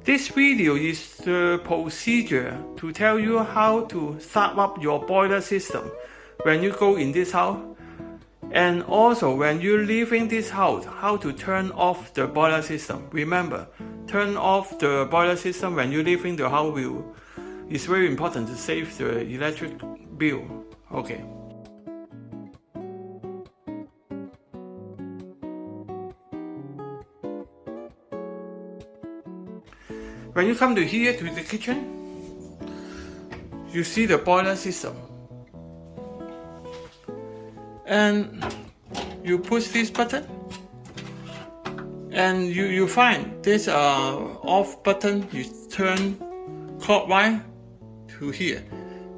This video is the procedure to tell you how to start up your boiler system when you go in this house, and also when you leave in this house, how to turn off the boiler system. Remember, turn off the boiler system when you leave in the house it's very important to save the electric bill. Okay. When you come to here to the kitchen, you see the boiler system. And you push this button, and you find this off button. You turn clockwise to here.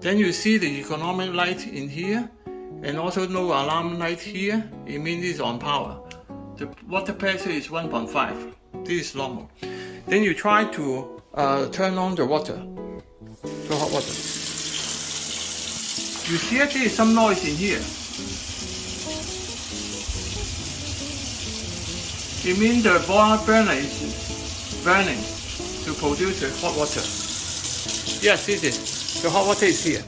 Then you see the economic light in here, and also no alarm light here. It means it's on power. The water pressure is 1.5. This is normal. Then you try to turn on the water, the hot water. You see there is some noise in here. It means the boiler burner is burning to produce the hot water. Yes, it is. The hot water is here.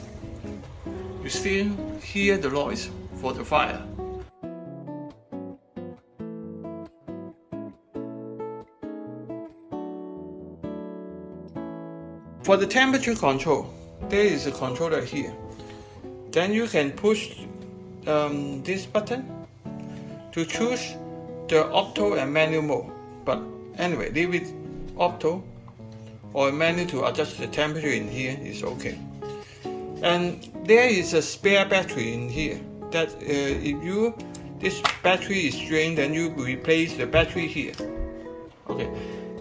You still hear the noise for the fire. For the temperature control, there is a controller here. Then you can push this button to choose the auto and manual mode. But anyway, leave it auto or manual to adjust the temperature in here is okay. And there is a spare battery in here that if this battery is drained, then you replace the battery here. Okay.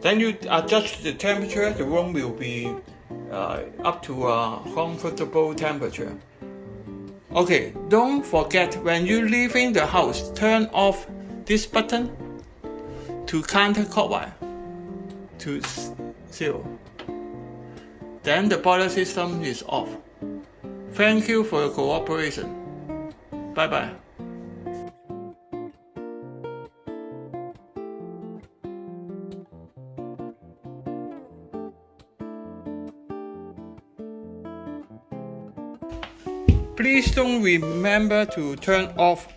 Then you adjust the temperature. The room will be up to a comfortable temperature. Okay, don't forget when you leave in the house, turn off this button to counterclockwise to 0. Then the boiler system is off. Thank you for your cooperation. Bye bye. Please don't remember to turn off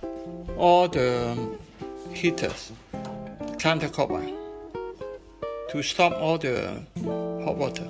all the heaters counterclockwise to stop all the hot water.